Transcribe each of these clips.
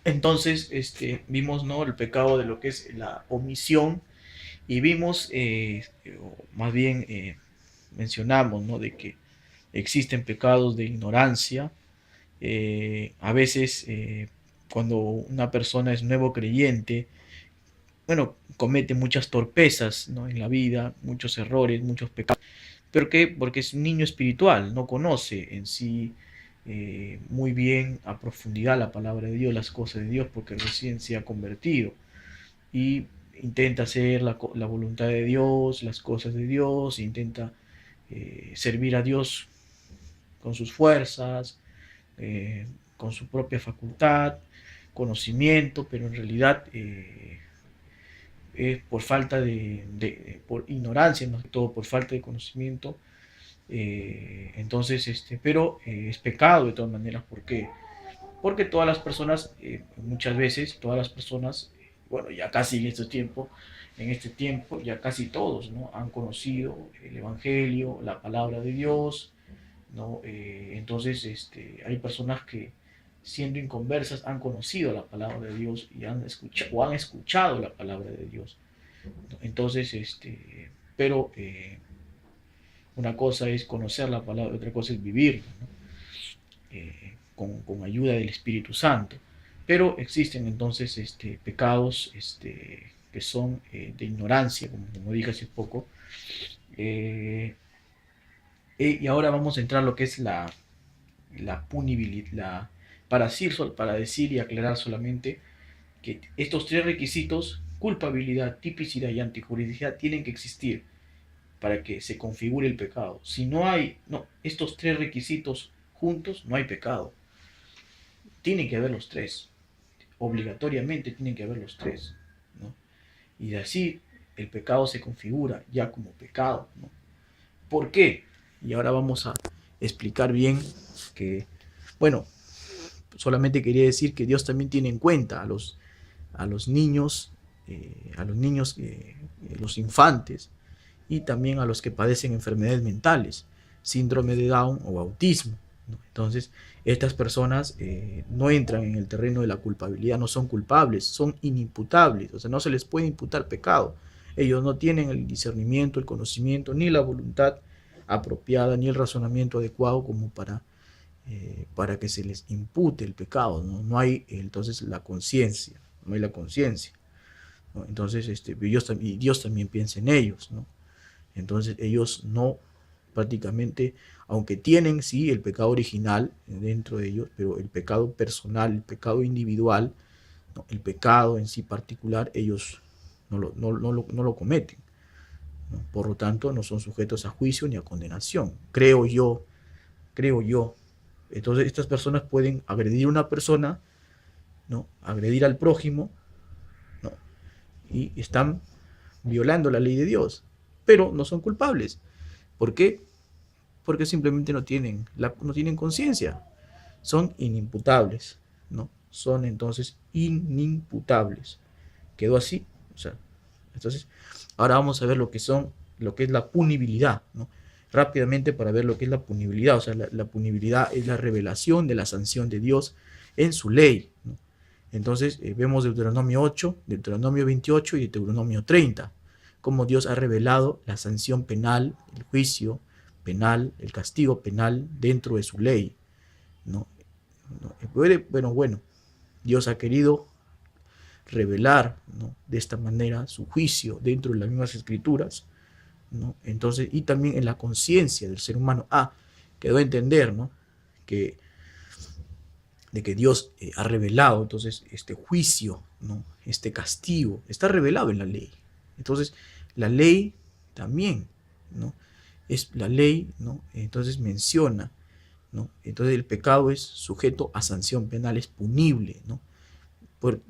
Entonces, vimos, ¿no?, el pecado de lo que es la omisión y vimos, o más bien mencionamos, ¿no?, de que existen pecados de ignorancia. A veces, cuando una persona es nuevo creyente, bueno, comete muchas torpezas, ¿no?, en la vida, muchos errores, muchos pecados. ¿Pero qué? Porque es un niño espiritual, no conoce en sí muy bien a profundidad la palabra de Dios, las cosas de Dios, porque recién se ha convertido y intenta hacer la voluntad de Dios, las cosas de Dios, intenta servir a Dios con sus fuerzas, con su propia facultad, conocimiento, pero en realidad es por falta por ignorancia, más que todo por falta de conocimiento. Entonces, pero es pecado de todas maneras. ¿Por qué? Porque todas las personas, muchas veces, todas las personas, bueno, ya casi en este tiempo, ya casi todos, ¿no?, han conocido el Evangelio, la palabra de Dios, ¿no? Entonces, hay personas que, siendo inconversas, han conocido la palabra de Dios y han escuchado la palabra de Dios, ¿no? Entonces, pero una cosa es conocer la palabra, otra cosa es vivirla, ¿no? Con ayuda del Espíritu Santo. Pero existen entonces pecados que son de ignorancia, como dije hace poco. Eh, y ahora vamos a entrar a lo que es la punibilidad, para decir y aclarar solamente que estos tres requisitos, culpabilidad, tipicidad y antijuridicidad, tienen que existir para que se configure el pecado. Si no hay estos tres requisitos juntos, no hay pecado. Tienen que haber los tres. Obligatoriamente tienen que haber los tres, ¿no? Y así el pecado se configura ya como pecado, ¿no? ¿Por qué? Y ahora vamos a explicar bien que, bueno, solamente quería decir que Dios también tiene en cuenta a los niños, los infantes, y también a los que padecen enfermedades mentales, síndrome de Down o autismo, ¿no? Entonces, estas personas no entran en el terreno de la culpabilidad, no son culpables, son inimputables, o sea, no se les puede imputar pecado. Ellos no tienen el discernimiento, el conocimiento, ni la voluntad apropiada, ni el razonamiento adecuado como para que se les impute el pecado, ¿no? No hay entonces la conciencia, no hay la conciencia, ¿no? Entonces, Dios también piensa en ellos, ¿no? Entonces ellos no, prácticamente, aunque tienen sí el pecado original dentro de ellos, pero el pecado personal, el pecado individual, ¿no?, el pecado en sí particular, ellos no lo cometen, ¿no? Por lo tanto, no son sujetos a juicio ni a condenación, creo yo, creo yo. Entonces estas personas pueden agredir a una persona, ¿no?, agredir al prójimo, ¿no?, y están violando la ley de Dios, pero no son culpables. ¿Por qué? Porque simplemente no tienen conciencia, son inimputables, ¿no? Son entonces inimputables. Quedó así, o sea, entonces, ahora vamos a ver lo que es la punibilidad, ¿no? Rápidamente, para ver lo que es la punibilidad, o sea, la punibilidad es la revelación de la sanción de Dios en su ley, ¿no? Entonces, vemos Deuteronomio 8, Deuteronomio 28 y Deuteronomio 30, cómo Dios ha revelado la sanción penal, el juicio penal, el castigo penal dentro de su ley, ¿no? Bueno, Dios ha querido revelar, ¿no?, de esta manera su juicio dentro de las mismas escrituras, ¿no? Entonces, y también en la conciencia del ser humano. Quedó a entender, ¿no?, que, de que Dios ha revelado entonces este juicio, ¿no?, este castigo, está revelado en la ley. Entonces, la ley también, ¿no?, es la ley, ¿no?, entonces menciona, ¿no? Entonces el pecado es sujeto a sanción penal, es punible, ¿no?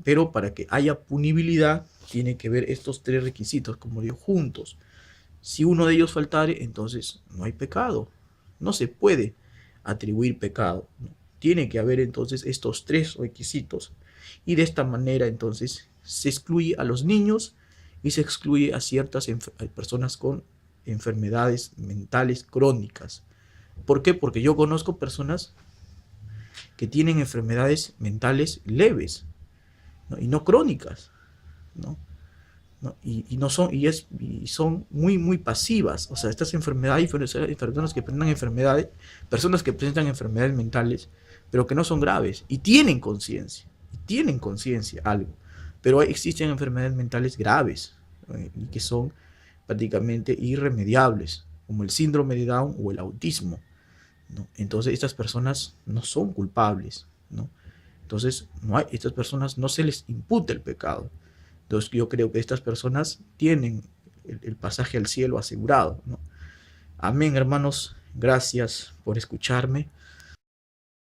Pero para que haya punibilidad, tiene que ver estos tres requisitos, como digo, juntos. Si uno de ellos faltare, entonces no hay pecado. No se puede atribuir pecado, ¿no? Tiene que haber entonces estos tres requisitos. Y de esta manera entonces se excluye a los niños y se excluye a ciertas personas con enfermedades mentales crónicas. ¿Por qué? Porque yo conozco personas que tienen enfermedades mentales leves, ¿no? Y no crónicas, ¿no? ¿No? Y no son, y son muy, muy pasivas. O sea, estas enfermedades, hay personas que presentan enfermedades mentales, pero que no son graves, y tienen conciencia algo. Pero existen enfermedades mentales graves, y que son prácticamente irremediables, como el síndrome de Down o el autismo, ¿no? Entonces, estas personas no son culpables, ¿no? Entonces, estas personas no se les imputa el pecado. Entonces, yo creo que estas personas tienen el pasaje al cielo asegurado, ¿no? Amén, hermanos. Gracias por escucharme.